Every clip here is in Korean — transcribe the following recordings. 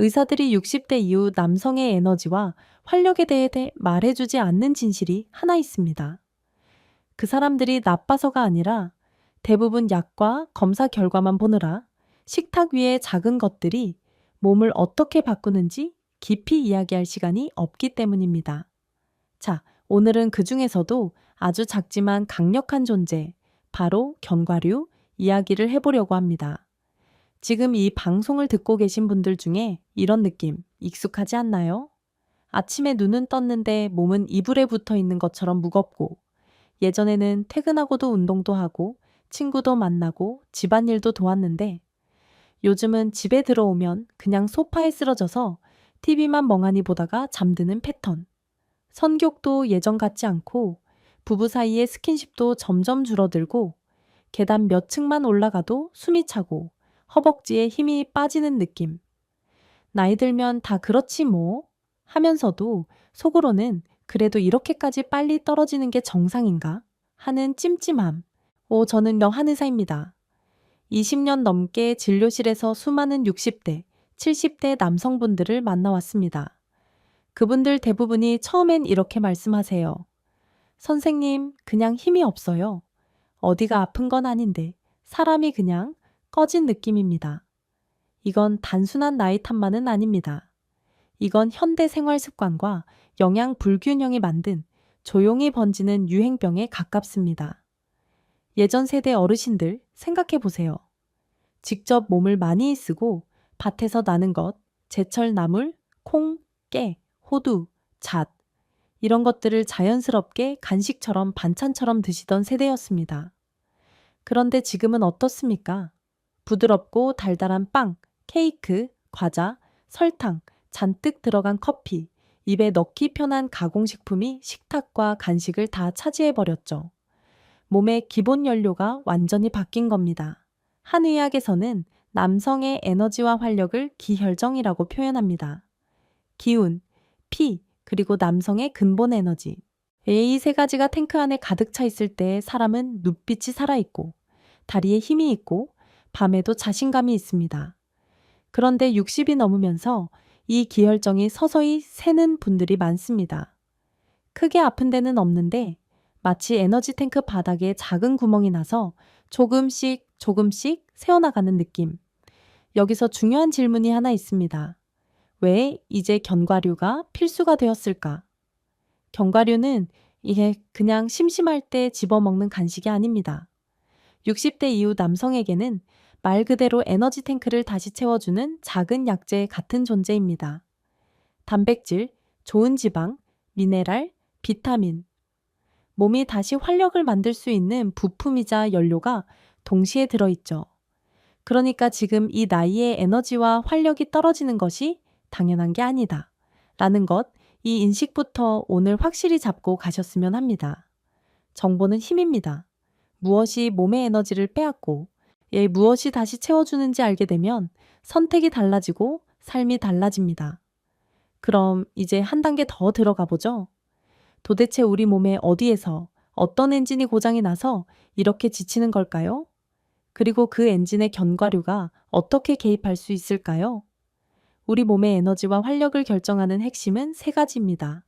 의사들이 60대 이후 남성의 에너지와 활력에 대해 말해주지 않는 진실이 하나 있습니다. 그 사람들이 나빠서가 아니라 대부분 약과 검사 결과만 보느라 식탁 위의 작은 것들이 몸을 어떻게 바꾸는지 깊이 이야기할 시간이 없기 때문입니다. 자, 오늘은 그 중에서도 아주 작지만 강력한 존재, 바로 견과류 이야기를 해보려고 합니다. 지금 이 방송을 듣고 계신 분들 중에 이런 느낌 익숙하지 않나요? 아침에 눈은 떴는데 몸은 이불에 붙어 있는 것처럼 무겁고, 예전에는 퇴근하고도 운동도 하고 친구도 만나고 집안일도 도왔는데, 요즘은 집에 들어오면 그냥 소파에 쓰러져서 TV만 멍하니 보다가 잠드는 패턴. 성격도 예전 같지 않고, 부부 사이의 스킨십도 점점 줄어들고, 계단 몇 층만 올라가도 숨이 차고 허벅지에 힘이 빠지는 느낌. 나이 들면 다 그렇지 뭐 하면서도 속으로는 그래도 이렇게까지 빨리 떨어지는 게 정상인가 하는 찜찜함. 저는 여한의사입니다. 20년 넘게 진료실에서 수많은 60대, 70대 남성분들을 만나왔습니다. 그분들 대부분이 처음엔 이렇게 말씀하세요. 선생님, 그냥 힘이 없어요. 어디가 아픈 건 아닌데 사람이 그냥 꺼진 느낌입니다. 이건 단순한 나이 탓만은 아닙니다. 이건 현대 생활 습관과 영양 불균형이 만든 조용히 번지는 유행병에 가깝습니다. 예전 세대 어르신들 생각해 보세요. 직접 몸을 많이 쓰고 밭에서 나는 것, 제철 나물, 콩, 깨, 호두, 잣 이런 것들을 자연스럽게 간식처럼 반찬처럼 드시던 세대였습니다. 그런데 지금은 어떻습니까? 부드럽고 달달한 빵, 케이크, 과자, 설탕, 잔뜩 들어간 커피, 입에 넣기 편한 가공식품이 식탁과 간식을 다 차지해버렸죠. 몸의 기본 연료가 완전히 바뀐 겁니다. 한 의학에서는 남성의 에너지와 활력을 기혈정이라고 표현합니다. 기운, 피, 그리고 남성의 근본 에너지. 이 세 가지가 탱크 안에 가득 차 있을 때 사람은 눈빛이 살아있고, 다리에 힘이 있고, 밤에도 자신감이 있습니다. 그런데 60이 넘으면서 이 기혈정이 서서히 새는 분들이 많습니다. 크게 아픈 데는 없는데 마치 에너지 탱크 바닥에 작은 구멍이 나서 조금씩 조금씩 새어나가는 느낌. 여기서 중요한 질문이 하나 있습니다. 왜 이제 견과류가 필수가 되었을까? 견과류는 이게 그냥 심심할 때 집어먹는 간식이 아닙니다. 60대 이후 남성에게는 말 그대로 에너지 탱크를 다시 채워주는 작은 약재 같은 존재입니다. 단백질, 좋은 지방, 미네랄, 비타민. 몸이 다시 활력을 만들 수 있는 부품이자 연료가 동시에 들어있죠. 그러니까 지금 이 나이에 에너지와 활력이 떨어지는 것이 당연한 게 아니다. 라는 것, 이 인식부터 오늘 확실히 잡고 가셨으면 합니다. 정보는 힘입니다. 무엇이 몸의 에너지를 빼앗고 무엇이 다시 채워주는지 알게 되면 선택이 달라지고 삶이 달라집니다. 그럼 이제 한 단계 더 들어가 보죠. 도대체 우리 몸에 어디에서 어떤 엔진이 고장이 나서 이렇게 지치는 걸까요? 그리고 그 엔진의 견과류가 어떻게 개입할 수 있을까요? 우리 몸의 에너지와 활력을 결정하는 핵심은 세 가지입니다.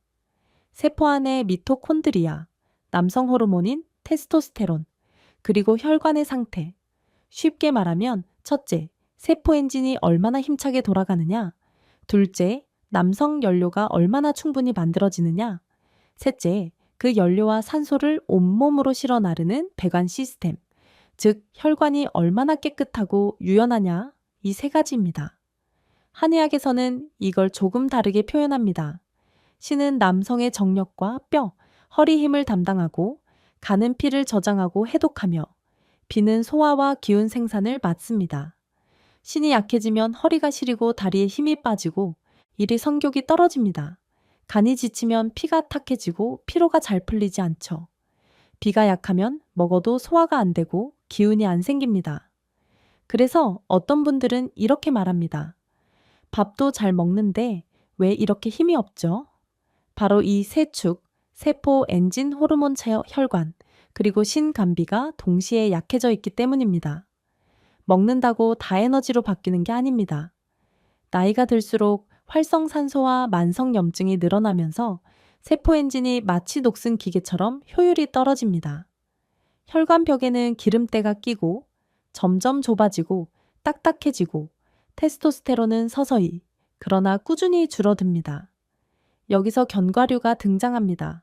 세포 안의 미토콘드리아, 남성 호르몬인 테스토스테론, 그리고 혈관의 상태. 쉽게 말하면 첫째, 세포 엔진이 얼마나 힘차게 돌아가느냐. 둘째, 남성 연료가 얼마나 충분히 만들어지느냐. 셋째, 그 연료와 산소를 온몸으로 실어 나르는 배관 시스템. 즉, 혈관이 얼마나 깨끗하고 유연하냐. 이 세 가지입니다. 한의학에서는 이걸 조금 다르게 표현합니다. 신은 남성의 정력과 뼈, 허리 힘을 담당하고 가는 피를 저장하고 해독하며 비는 소화와 기운 생산을 맡습니다. 신이 약해지면 허리가 시리고 다리에 힘이 빠지고 이리 성욕이 떨어집니다. 간이 지치면 피가 탁해지고 피로가 잘 풀리지 않죠. 비가 약하면 먹어도 소화가 안 되고 기운이 안 생깁니다. 그래서 어떤 분들은 이렇게 말합니다. 밥도 잘 먹는데 왜 이렇게 힘이 없죠? 바로 이 세 축, 세포 엔진 호르몬 혈관, 그리고 신간비가 동시에 약해져 있기 때문입니다. 먹는다고 다 에너지로 바뀌는 게 아닙니다. 나이가 들수록 활성산소와 만성염증이 늘어나면서 세포 엔진이 마치 녹슨 기계처럼 효율이 떨어집니다. 혈관벽에는 기름때가 끼고 점점 좁아지고 딱딱해지고 테스토스테론은 서서히 그러나 꾸준히 줄어듭니다. 여기서 견과류가 등장합니다.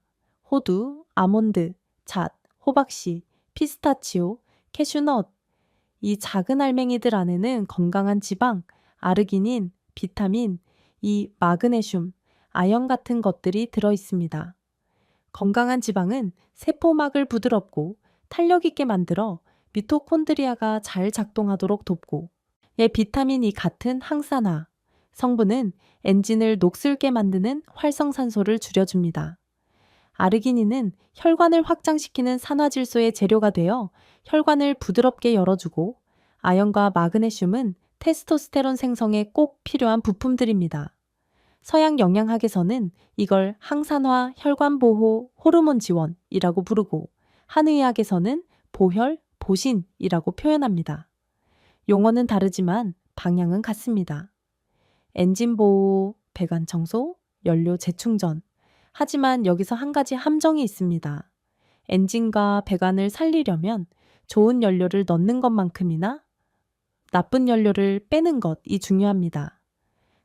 호두, 아몬드, 잣, 호박씨, 피스타치오, 캐슈넛. 이 작은 알맹이들 안에는 건강한 지방, 아르기닌, 비타민, 이 마그네슘, 아연 같은 것들이 들어 있습니다. 건강한 지방은 세포막을 부드럽고 탄력 있게 만들어 미토콘드리아가 잘 작동하도록 돕고, 비타민 E 같은 항산화 성분은 엔진을 녹슬게 만드는 활성산소를 줄여줍니다. 아르기닌은 혈관을 확장시키는 산화질소의 재료가 되어 혈관을 부드럽게 열어주고, 아연과 마그네슘은 테스토스테론 생성에 꼭 필요한 부품들입니다. 서양 영양학에서는 이걸 항산화, 혈관보호, 호르몬 지원이라고 부르고, 한의학에서는 보혈, 보신이라고 표현합니다. 용어는 다르지만 방향은 같습니다. 엔진 보호, 배관 청소, 연료 재충전. 하지만 여기서 한 가지 함정이 있습니다. 엔진과 배관을 살리려면 좋은 연료를 넣는 것만큼이나 나쁜 연료를 빼는 것이 중요합니다.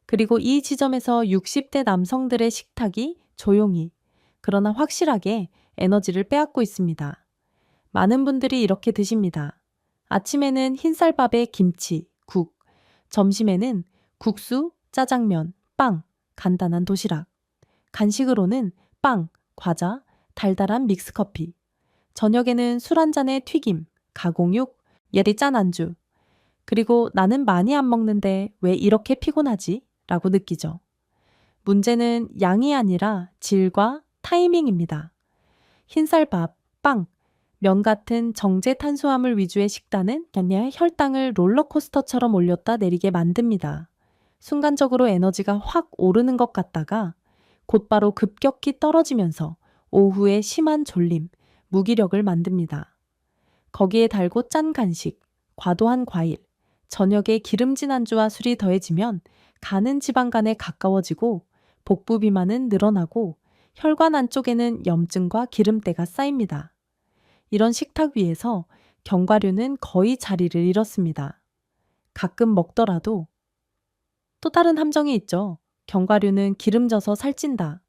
그리고 이 지점에서 60대 남성들의 식탁이 조용히, 그러나 확실하게 에너지를 빼앗고 있습니다. 많은 분들이 이렇게 드십니다. 아침에는 흰쌀밥에 김치, 국, 점심에는 국수, 짜장면, 빵, 간단한 도시락, 간식으로는 빵, 과자, 달달한 믹스커피, 저녁에는 술 한 잔에 튀김, 가공육, 짠 안주. 그리고 나는 많이 안 먹는데 왜 이렇게 피곤하지? 라고 느끼죠. 문제는 양이 아니라 질과 타이밍입니다. 흰쌀밥, 빵, 면 같은 정제 탄수화물 위주의 식단은 그냥 혈당을 롤러코스터처럼 올렸다 내리게 만듭니다. 순간적으로 에너지가 확 오르는 것 같다가 곧바로 급격히 떨어지면서 오후에 심한 졸림, 무기력을 만듭니다. 거기에 달고 짠 간식, 과도한 과일, 저녁에 기름진 안주와 술이 더해지면 간은 지방간에 가까워지고 복부 비만은 늘어나고 혈관 안쪽에는 염증과 기름때가 쌓입니다. 이런 식탁 위에서 견과류는 거의 자리를 잃었습니다. 가끔 먹더라도 또 다른 함정이 있죠. 견과류는 기름져서 살찐다.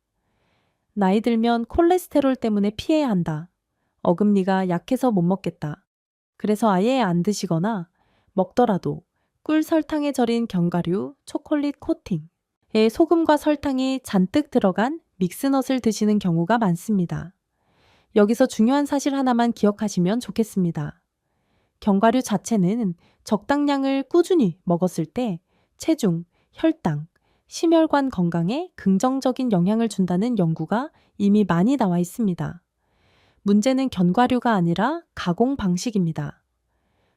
나이 들면 콜레스테롤 때문에 피해야 한다. 어금니가 약해서 못 먹겠다. 그래서 아예 안 드시거나 먹더라도 꿀 설탕에 절인 견과류, 초콜릿 코팅에 소금과 설탕이 잔뜩 들어간 믹스넛을 드시는 경우가 많습니다. 여기서 중요한 사실 하나만 기억하시면 좋겠습니다. 견과류 자체는 적당량을 꾸준히 먹었을 때 체중, 혈당, 심혈관 건강에 긍정적인 영향을 준다는 연구가 이미 많이 나와 있습니다. 문제는 견과류가 아니라 가공 방식입니다.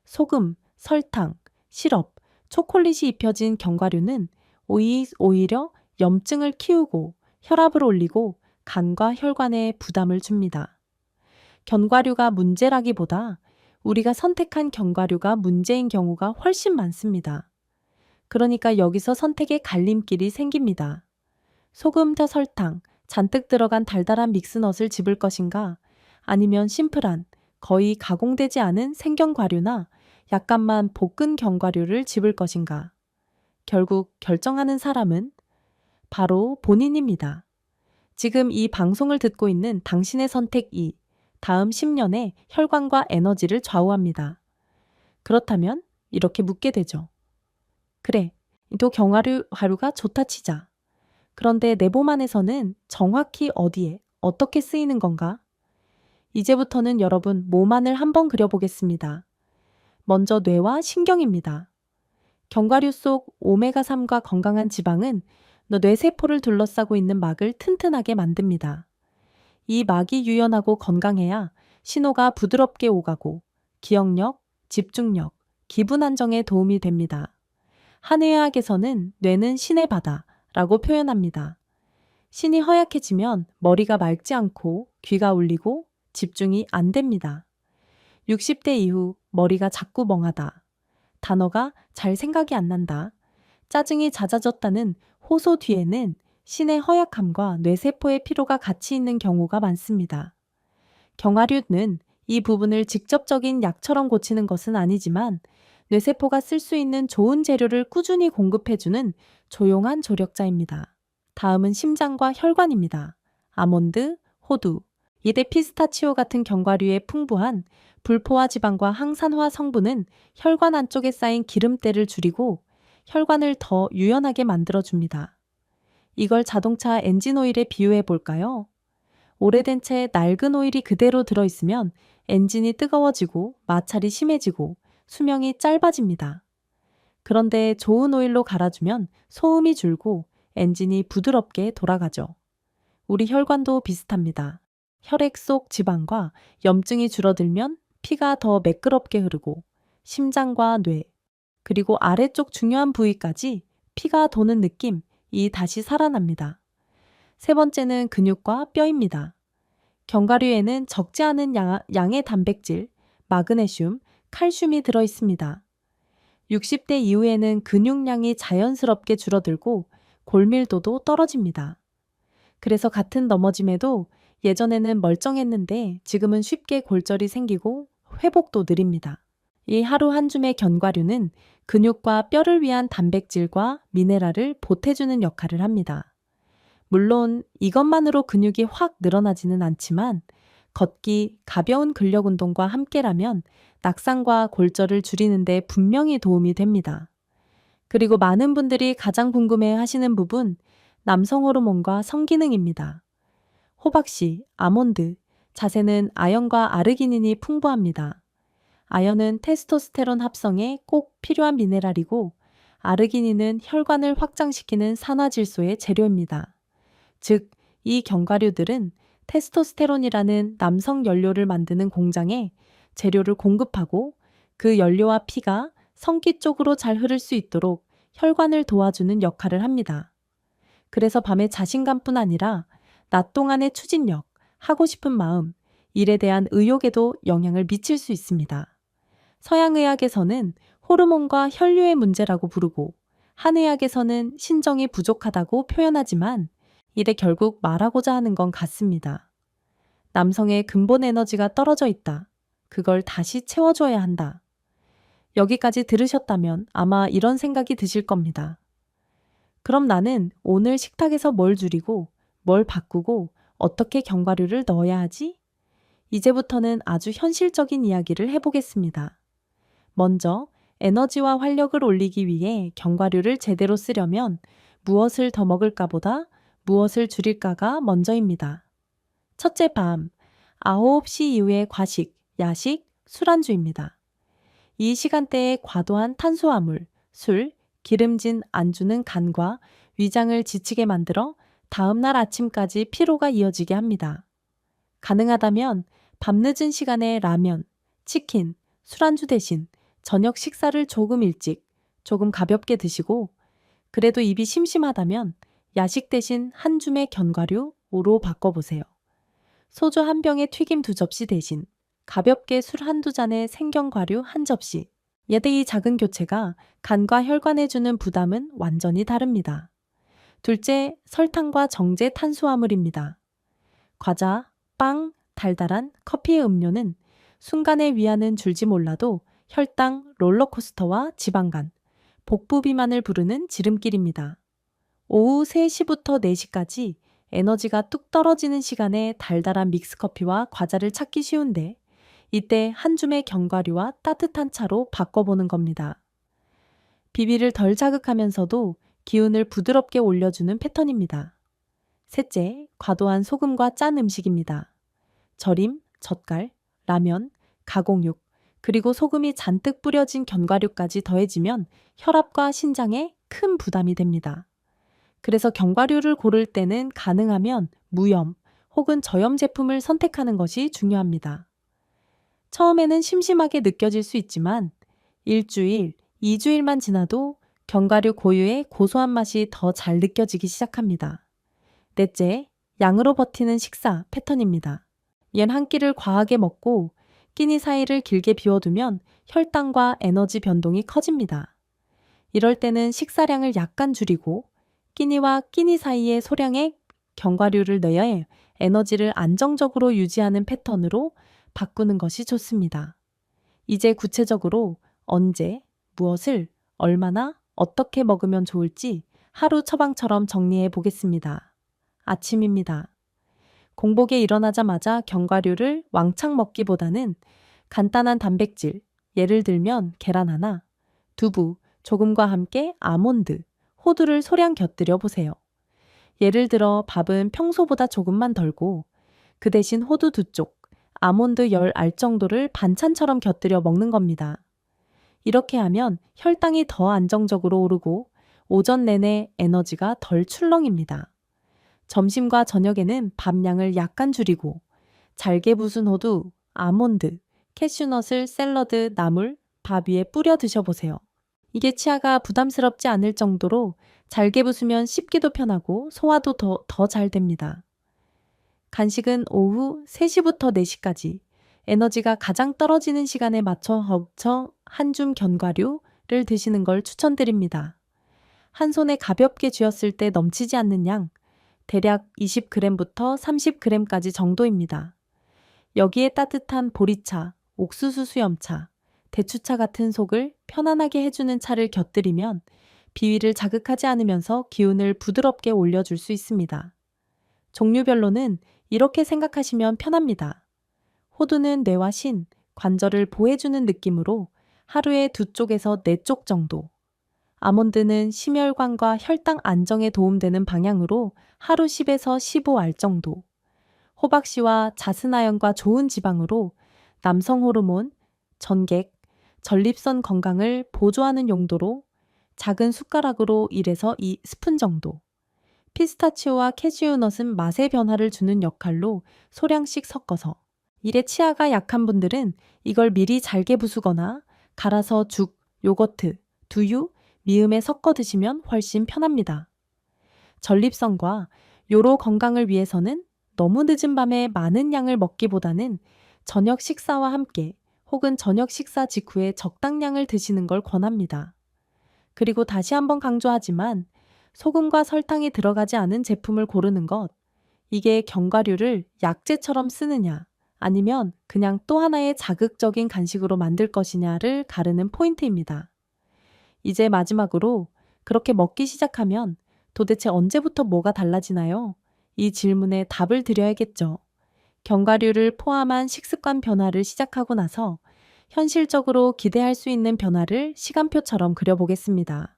소금, 설탕, 시럽, 초콜릿이 입혀진 견과류는 오히려 염증을 키우고 혈압을 올리고 간과 혈관에 부담을 줍니다. 견과류가 문제라기보다 우리가 선택한 견과류가 문제인 경우가 훨씬 많습니다. 그러니까 여기서 선택의 갈림길이 생깁니다. 소금과 설탕, 잔뜩 들어간 달달한 믹스넛을 집을 것인가, 아니면 심플한, 거의 가공되지 않은 생견과류나 약간만 볶은 견과류를 집을 것인가. 결국 결정하는 사람은 바로 본인입니다. 지금 이 방송을 듣고 있는 당신의 선택이 다음 10년의 혈관과 에너지를 좌우합니다. 그렇다면 이렇게 묻게 되죠. 그래, 또 견과류가 좋다 치자. 그런데 내 몸 안에서는 정확히 어디에 어떻게 쓰이는 건가? 이제부터는 여러분 몸 안을 한번 그려보겠습니다. 먼저 뇌와 신경입니다. 견과류 속 오메가3과 건강한 지방은 뇌세포를 둘러싸고 있는 막을 튼튼하게 만듭니다. 이 막이 유연하고 건강해야 신호가 부드럽게 오가고 기억력, 집중력, 기분 안정에 도움이 됩니다. 한의학에서는 뇌는 신의 바다라고 표현합니다. 신이 허약해지면 머리가 맑지 않고 귀가 울리고 집중이 안 됩니다. 60대 이후 머리가 자꾸 멍하다. 단어가 잘 생각이 안 난다. 짜증이 잦아졌다는 호소 뒤에는 신의 허약함과 뇌세포의 피로가 같이 있는 경우가 많습니다. 경화류는 이 부분을 직접적인 약처럼 고치는 것은 아니지만 뇌세포가 쓸 수 있는 좋은 재료를 꾸준히 공급해주는 조용한 조력자입니다. 다음은 심장과 혈관입니다. 아몬드, 호두, 이대 피스타치오 같은 견과류의 풍부한 불포화 지방과 항산화 성분은 혈관 안쪽에 쌓인 기름때를 줄이고 혈관을 더 유연하게 만들어줍니다. 이걸 자동차 엔진 오일에 비유해 볼까요? 오래된 채 낡은 오일이 그대로 들어있으면 엔진이 뜨거워지고 마찰이 심해지고 수명이 짧아집니다. 그런데 좋은 오일로 갈아주면 소음이 줄고 엔진이 부드럽게 돌아가죠. 우리 혈관도 비슷합니다. 혈액 속 지방과 염증이 줄어들면 피가 더 매끄럽게 흐르고 심장과 뇌, 그리고 아래쪽 중요한 부위까지 피가 도는 느낌이 다시 살아납니다. 세 번째는 근육과 뼈입니다. 견과류에는 적지 않은 양의 단백질, 마그네슘, 칼슘이 들어있습니다. 60대 이후에는 근육량이 자연스럽게 줄어들고 골밀도도 떨어집니다. 그래서 같은 넘어짐에도 예전에는 멀쩡했는데 지금은 쉽게 골절이 생기고 회복도 느립니다. 이 하루 한 줌의 견과류는 근육과 뼈를 위한 단백질과 미네랄을 보태주는 역할을 합니다. 물론 이것만으로 근육이 확 늘어나지는 않지만 걷기, 가벼운 근력 운동과 함께라면 낙상과 골절을 줄이는 데 분명히 도움이 됩니다. 그리고 많은 분들이 가장 궁금해 하시는 부분, 남성 호르몬과 성기능입니다. 호박씨, 아몬드, 자세는 아연과 아르기닌이 풍부합니다. 아연은 테스토스테론 합성에 꼭 필요한 미네랄이고 아르기닌은 혈관을 확장시키는 산화질소의 재료입니다. 즉, 이 견과류들은 테스토스테론이라는 남성 연료를 만드는 공장에 재료를 공급하고 그 연료와 피가 성기 쪽으로 잘 흐를 수 있도록 혈관을 도와주는 역할을 합니다. 그래서 밤에 자신감뿐 아니라 낮 동안의 추진력, 하고 싶은 마음, 일에 대한 의욕에도 영향을 미칠 수 있습니다. 서양의학에서는 호르몬과 혈류의 문제라고 부르고 한의학에서는 신정이 부족하다고 표현하지만 이래 결국 말하고자 하는 건 같습니다. 남성의 근본 에너지가 떨어져 있다. 그걸 다시 채워줘야 한다. 여기까지 들으셨다면 아마 이런 생각이 드실 겁니다. 그럼 나는 오늘 식탁에서 뭘 줄이고 뭘 바꾸고 어떻게 견과류를 넣어야 하지? 이제부터는 아주 현실적인 이야기를 해보겠습니다. 먼저 에너지와 활력을 올리기 위해 견과류를 제대로 쓰려면 무엇을 더 먹을까보다 무엇을 줄일까가 먼저입니다. 첫째, 밤 9시 이후의 과식, 야식, 술안주입니다. 이 시간대에 과도한 탄수화물, 술, 기름진 안주는 간과 위장을 지치게 만들어 다음날 아침까지 피로가 이어지게 합니다. 가능하다면 밤늦은 시간에 라면, 치킨, 술안주 대신 저녁 식사를 조금 일찍, 조금 가볍게 드시고 그래도 입이 심심하다면 야식 대신 한 줌의 견과류로 바꿔보세요. 소주 한 병에 튀김 2접시 대신 가볍게 술 한두 잔에 생견과류 한 접시. 이 작은 교체가 간과 혈관에 주는 부담은 완전히 다릅니다. 둘째, 설탕과 정제 탄수화물입니다. 과자, 빵, 달달한 커피의 음료는 순간의 위안은 줄지 몰라도 혈당, 롤러코스터와 지방간, 복부 비만을 부르는 지름길입니다. 오후 3시부터 4시까지 에너지가 뚝 떨어지는 시간에 달달한 믹스커피와 과자를 찾기 쉬운데 이때 한 줌의 견과류와 따뜻한 차로 바꿔보는 겁니다. 비비를 덜 자극하면서도 기운을 부드럽게 올려주는 패턴입니다. 셋째, 과도한 소금과 짠 음식입니다. 절임, 젓갈, 라면, 가공육, 그리고 소금이 잔뜩 뿌려진 견과류까지 더해지면 혈압과 신장에 큰 부담이 됩니다. 그래서 견과류를 고를 때는 가능하면 무염 혹은 저염 제품을 선택하는 것이 중요합니다. 처음에는 심심하게 느껴질 수 있지만 일주일, 2주일만 지나도 견과류 고유의 고소한 맛이 더 잘 느껴지기 시작합니다. 넷째, 양으로 버티는 식사 패턴입니다. 얜 한 끼를 과하게 먹고 끼니 사이를 길게 비워두면 혈당과 에너지 변동이 커집니다. 이럴 때는 식사량을 약간 줄이고 끼니와 끼니 사이의 소량의 견과류를 내어 에너지를 안정적으로 유지하는 패턴으로 바꾸는 것이 좋습니다. 이제 구체적으로 언제, 무엇을, 얼마나, 어떻게 먹으면 좋을지 하루 처방처럼 정리해 보겠습니다. 아침입니다. 공복에 일어나자마자 견과류를 왕창 먹기보다는 간단한 단백질, 예를 들면 계란 하나, 두부, 조금과 함께 아몬드, 호두를 소량 곁들여 보세요. 예를 들어 밥은 평소보다 조금만 덜고 그 대신 호두 2쪽, 아몬드 10알 정도를 반찬처럼 곁들여 먹는 겁니다. 이렇게 하면 혈당이 더 안정적으로 오르고 오전 내내 에너지가 덜 출렁입니다. 점심과 저녁에는 밥량을 약간 줄이고 잘게 부순 호두, 아몬드, 캐슈넛을 샐러드, 나물, 밥 위에 뿌려 드셔보세요. 이게 치아가 부담스럽지 않을 정도로 잘게 부수면 씹기도 편하고 소화도 더 잘 됩니다. 간식은 오후 3시부터 4시까지 에너지가 가장 떨어지는 시간에 맞춰 hợp 한 줌 견과류를 드시는 걸 추천드립니다. 한 손에 가볍게 쥐었을 때 넘치지 않는 양, 대략 20g부터 30g까지 정도입니다. 여기에 따뜻한 보리차, 옥수수 수염차, 대추차 같은 속을 편안하게 해주는 차를 곁들이면 비위를 자극하지 않으면서 기운을 부드럽게 올려줄 수 있습니다. 종류별로는 이렇게 생각하시면 편합니다. 호두는 뇌와 신, 관절을 보해주는 느낌으로 하루에 2쪽에서 4쪽 정도. 아몬드는 심혈관과 혈당 안정에 도움되는 방향으로 하루 10에서 15알 정도. 호박씨와 자스나연과 좋은 지방으로 남성 호르몬, 전객, 전립선 건강을 보조하는 용도로 작은 숟가락으로 1에서 2스푼 정도. 피스타치오와 캐시우넛은 맛의 변화를 주는 역할로 소량씩 섞어서. 일에 치아가 약한 분들은 이걸 미리 잘게 부수거나 갈아서 죽, 요거트, 두유, 미음에 섞어 드시면 훨씬 편합니다. 전립선과 요로 건강을 위해서는 너무 늦은 밤에 많은 양을 먹기보다는 저녁 식사와 함께 혹은 저녁 식사 직후에 적당량을 드시는 걸 권합니다. 그리고 다시 한번 강조하지만 소금과 설탕이 들어가지 않은 제품을 고르는 것, 이게 견과류를 약재처럼 쓰느냐 아니면 그냥 또 하나의 자극적인 간식으로 만들 것이냐를 가르는 포인트입니다. 이제 마지막으로 그렇게 먹기 시작하면 도대체 언제부터 뭐가 달라지나요? 이 질문에 답을 드려야겠죠. 견과류를 포함한 식습관 변화를 시작하고 나서 현실적으로 기대할 수 있는 변화를 시간표처럼 그려보겠습니다.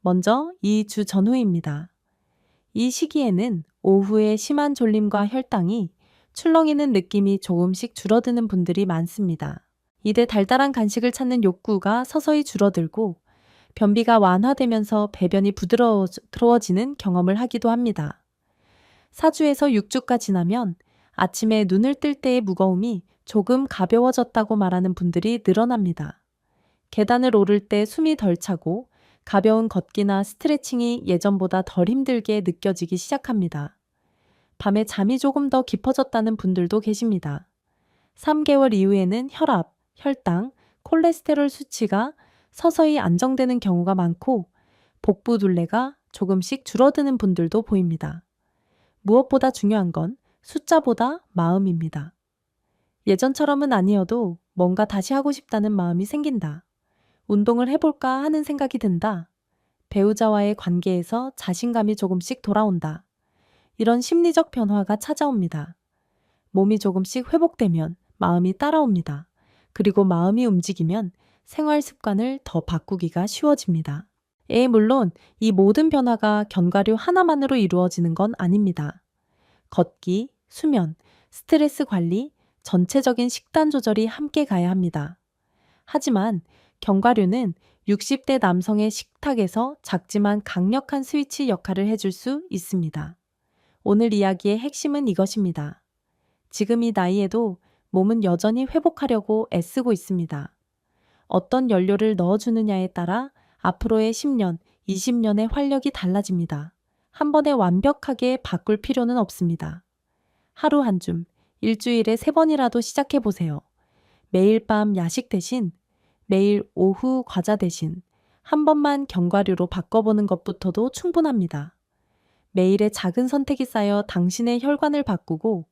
먼저 2주 전후입니다. 이 시기에는 오후에 심한 졸림과 혈당이 출렁이는 느낌이 조금씩 줄어드는 분들이 많습니다. 이때 달달한 간식을 찾는 욕구가 서서히 줄어들고 변비가 완화되면서 배변이 부드러워지는 경험을 하기도 합니다. 4주에서 6주가 지나면 아침에 눈을 뜰 때의 무거움이 조금 가벼워졌다고 말하는 분들이 늘어납니다. 계단을 오를 때 숨이 덜 차고 가벼운 걷기나 스트레칭이 예전보다 덜 힘들게 느껴지기 시작합니다. 밤에 잠이 조금 더 깊어졌다는 분들도 계십니다. 3개월 이후에는 혈압, 혈당, 콜레스테롤 수치가 서서히 안정되는 경우가 많고 복부 둘레가 조금씩 줄어드는 분들도 보입니다. 무엇보다 중요한 건 숫자보다 마음입니다. 예전처럼은 아니어도 뭔가 다시 하고 싶다는 마음이 생긴다. 운동을 해볼까 하는 생각이 든다. 배우자와의 관계에서 자신감이 조금씩 돌아온다. 이런 심리적 변화가 찾아옵니다. 몸이 조금씩 회복되면 마음이 따라옵니다. 그리고 마음이 움직이면 생활 습관을 더 바꾸기가 쉬워집니다. 물론 이 모든 변화가 견과류 하나만으로 이루어지는 건 아닙니다. 걷기, 수면, 스트레스 관리, 전체적인 식단 조절이 함께 가야 합니다. 하지만 견과류는 60대 남성의 식탁에서 작지만 강력한 스위치 역할을 해줄 수 있습니다. 오늘 이야기의 핵심은 이것입니다. 지금 이 나이에도 몸은 여전히 회복하려고 애쓰고 있습니다. 어떤 연료를 넣어주느냐에 따라 앞으로의 10년, 20년의 활력이 달라집니다. 한 번에 완벽하게 바꿀 필요는 없습니다. 하루 한 줌, 일주일에 3번이라도 시작해보세요. 매일 밤 야식 대신, 매일 오후 과자 대신 한 번만 견과류로 바꿔보는 것부터도 충분합니다. 매일의 작은 선택이 쌓여 당신의 혈관을 바꾸고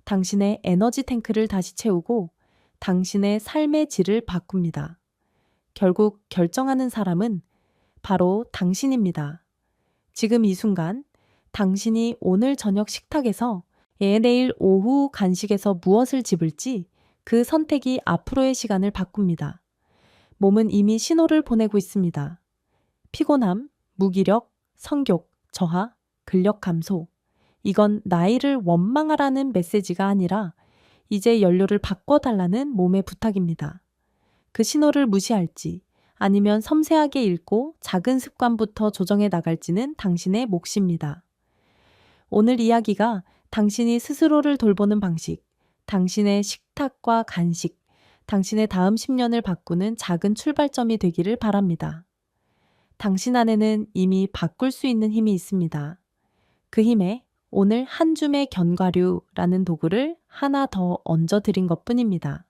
당신의 에너지 탱크를 다시 채우고 당신의 삶의 질을 바꿉니다. 결국 결정하는 사람은 바로 당신입니다. 지금 이 순간 당신이 오늘 저녁 식탁에서 내일 오후 간식에서 무엇을 집을지 그 선택이 앞으로의 시간을 바꿉니다. 몸은 이미 신호를 보내고 있습니다. 피곤함, 무기력, 성욕, 저하, 근력 감소. 이건 나이를 원망하라는 메시지가 아니라 이제 연료를 바꿔달라는 몸의 부탁입니다. 그 신호를 무시할지 아니면 섬세하게 읽고 작은 습관부터 조정해 나갈지는 당신의 몫입니다. 오늘 이야기가 당신이 스스로를 돌보는 방식, 당신의 식탁과 간식, 당신의 다음 10년을 바꾸는 작은 출발점이 되기를 바랍니다. 당신 안에는 이미 바꿀 수 있는 힘이 있습니다. 그 힘에 오늘 한 줌의 견과류라는 도구를 하나 더 얹어 드린 것뿐입니다.